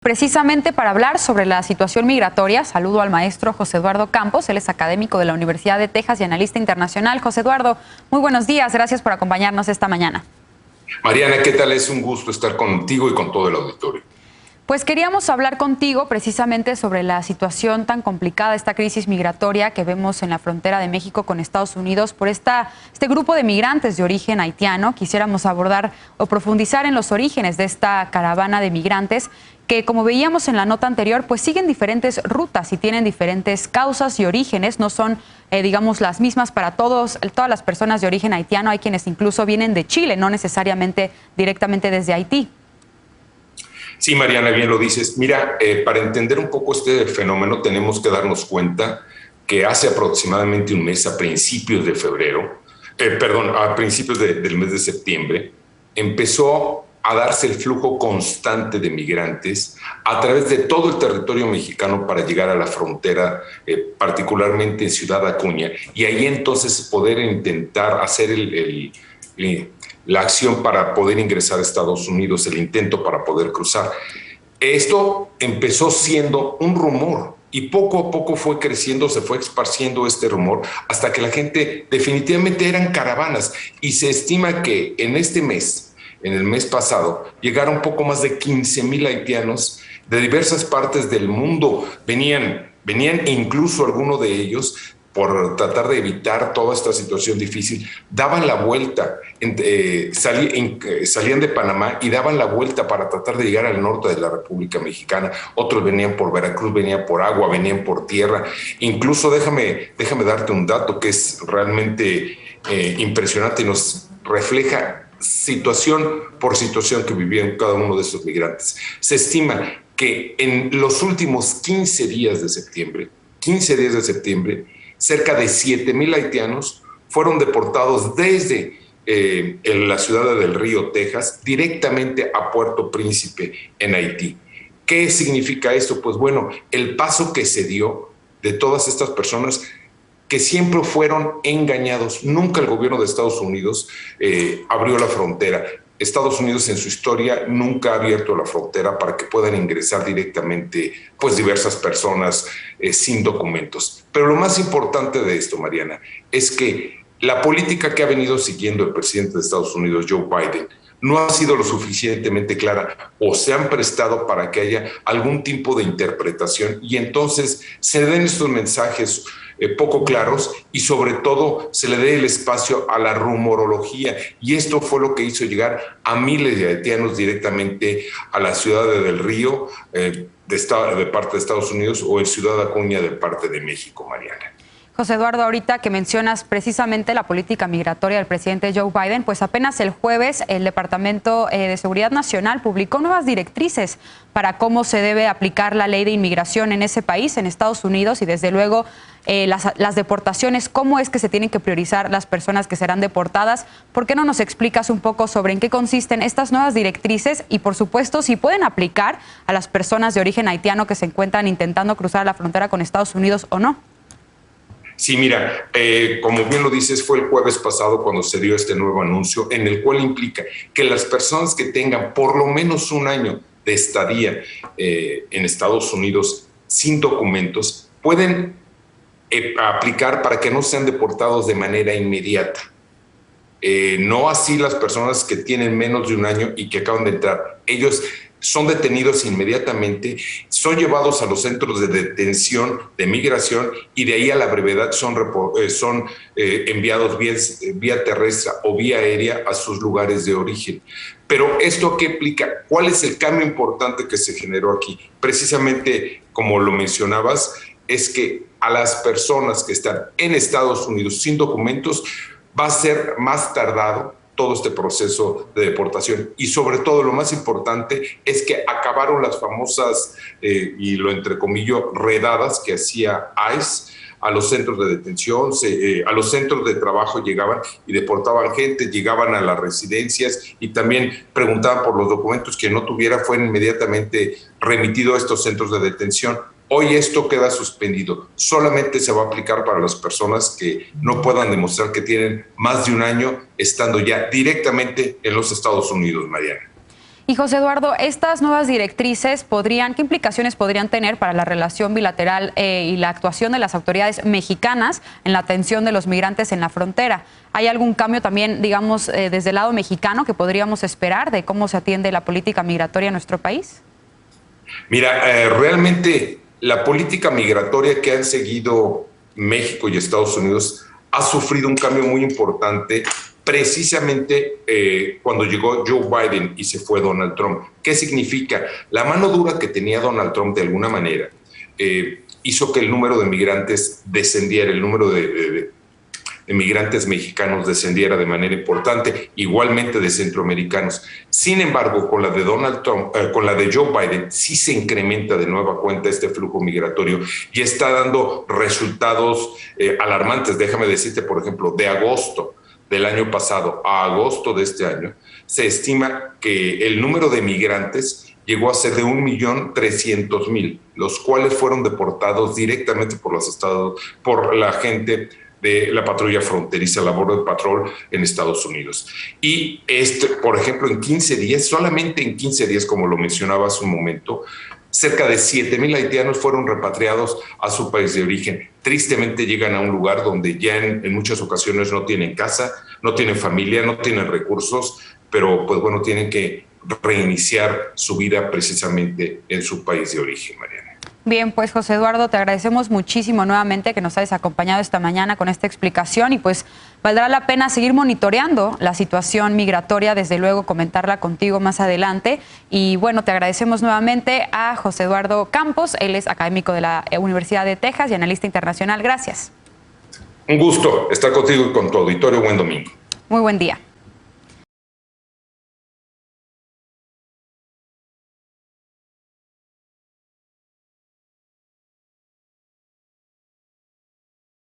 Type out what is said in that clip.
Precisamente para hablar sobre la situación migratoria, saludo al maestro José Eduardo Campos. Él es académico de la Universidad de Texas y analista internacional. José Eduardo, muy buenos días. Gracias por acompañarnos esta mañana. Mariana, ¿qué tal? Es un gusto estar contigo y con todo el auditorio. Pues queríamos hablar contigo precisamente sobre la situación tan complicada, esta crisis migratoria que vemos en la frontera de México con Estados Unidos por este grupo de migrantes de origen haitiano. Quisiéramos abordar o profundizar en los orígenes de esta caravana de migrantes que, como veíamos en la nota anterior, pues siguen diferentes rutas y tienen diferentes causas y orígenes. No son, digamos, las mismas para todas las personas de origen haitiano. Hay quienes incluso vienen de Chile, no necesariamente directamente desde Haití. Sí, Mariana, bien lo dices. Mira, para entender un poco este fenómeno tenemos que darnos cuenta que hace aproximadamente un mes, a principios de febrero, a principios del mes de septiembre, empezó a darse el flujo constante de migrantes a través de todo el territorio mexicano para llegar a la frontera, particularmente en Ciudad Acuña, y ahí entonces poder intentar hacer la acción para poder ingresar a Estados Unidos, el intento para poder cruzar. Esto empezó siendo un rumor y poco a poco fue creciendo, se fue esparciendo este rumor hasta que la gente definitivamente eran caravanas, y se estima que en este mes, en el mes pasado, llegaron poco más de 15,000 haitianos de diversas partes del mundo. Venían incluso algunos de ellos, por tratar de evitar toda esta situación difícil, daban la vuelta, salían de Panamá y daban la vuelta para tratar de llegar al norte de la República Mexicana. Otros venían por Veracruz, venían por agua, venían por tierra. Incluso déjame darte un dato que es realmente impresionante y nos refleja situación por situación que vivían cada uno de estos migrantes. Se estima que en los últimos 15 días de septiembre, cerca de 7,000 haitianos fueron deportados desde la ciudad de Del Río, Texas, directamente a Puerto Príncipe, en Haití. ¿Qué significa esto? Pues bueno, el paso que se dio de todas estas personas que siempre fueron engañados. Nunca el gobierno de Estados Unidos abrió la frontera. Estados Unidos en su historia nunca ha abierto la frontera para que puedan ingresar directamente pues diversas personas sin documentos. Pero lo más importante de esto, Mariana, es que la política que ha venido siguiendo el presidente de Estados Unidos, Joe Biden, no ha sido lo suficientemente clara, o se han prestado para que haya algún tipo de interpretación y entonces se den estos mensajes poco claros, y sobre todo se le dé el espacio a la rumorología, y esto fue lo que hizo llegar a miles de haitianos directamente a la ciudad de Del Río de parte de Estados Unidos, o en Ciudad Acuña de parte de México, Mariana. José Eduardo, ahorita que mencionas precisamente la política migratoria del presidente Joe Biden, pues apenas el jueves el Departamento de Seguridad Nacional publicó nuevas directrices para cómo se debe aplicar la ley de inmigración en ese país, en Estados Unidos, y desde luego las deportaciones, cómo es que se tienen que priorizar las personas que serán deportadas. ¿Por qué no nos explicas un poco sobre en qué consisten estas nuevas directrices y, por supuesto, si pueden aplicar a las personas de origen haitiano que se encuentran intentando cruzar la frontera con Estados Unidos o no? Sí, mira, como bien lo dices, fue el jueves pasado cuando se dio este nuevo anuncio, en el cual implica que las personas que tengan por lo menos un año de estadía en Estados Unidos sin documentos pueden aplicar para que no sean deportados de manera inmediata. No así las personas que tienen menos de un año y que acaban de entrar. Ellos son detenidos inmediatamente, son llevados a los centros de detención de migración, y de ahí a la brevedad son enviados vía terrestre o vía aérea a sus lugares de origen. Pero ¿esto qué implica? ¿Cuál es el cambio importante que se generó aquí? Precisamente, como lo mencionabas, es que a las personas que están en Estados Unidos sin documentos va a ser más tardado todo este proceso de deportación, y sobre todo lo más importante es que acabaron las famosas, y lo entrecomillo, redadas que hacía ICE a los centros de detención, a los centros de trabajo llegaban y deportaban gente, llegaban a las residencias y también preguntaban por los documentos. Que no tuviera fue inmediatamente remitido a estos centros de detención. Hoy esto queda suspendido. Solamente se va a aplicar para las personas que no puedan demostrar que tienen más de un año estando ya directamente en los Estados Unidos, Mariana. Y José Eduardo, estas nuevas directrices ¿qué implicaciones podrían tener para la relación bilateral y la actuación de las autoridades mexicanas en la atención de los migrantes en la frontera? ¿Hay algún cambio también, digamos, desde el lado mexicano que podríamos esperar de cómo se atiende la política migratoria en nuestro país? Mira, realmente la política migratoria que han seguido México y Estados Unidos ha sufrido un cambio muy importante precisamente cuando llegó Joe Biden y se fue Donald Trump. ¿Qué significa? La mano dura que tenía Donald Trump de alguna manera hizo que el número de migrantes descendiera, el número de migrantes mexicanos descendiera de manera importante, igualmente de centroamericanos. Sin embargo, con la de Donald Trump, con la de Joe Biden, sí se incrementa de nueva cuenta este flujo migratorio y está dando resultados alarmantes. Déjame decirte, por ejemplo, de agosto del año pasado a agosto de este año, se estima que el número de migrantes llegó a ser de 1.300.000, los cuales fueron deportados directamente por la gente de la patrulla fronteriza, la Border Patrol en Estados Unidos. Y por ejemplo, en 15 días, solamente en 15 días, como lo mencionaba hace un momento, cerca de 7,000 haitianos fueron repatriados a su país de origen. Tristemente llegan a un lugar donde ya en muchas ocasiones no tienen casa, no tienen familia, no tienen recursos, pero pues bueno, tienen que reiniciar su vida precisamente en su país de origen, Mariana. Bien, pues José Eduardo, te agradecemos muchísimo nuevamente que nos hayas acompañado esta mañana con esta explicación y pues valdrá la pena seguir monitoreando la situación migratoria, desde luego comentarla contigo más adelante. Y bueno, te agradecemos nuevamente a José Eduardo Campos, él es académico de la Universidad de Texas y analista internacional. Gracias. Un gusto estar contigo y con tu auditorio. Buen domingo. Muy buen día.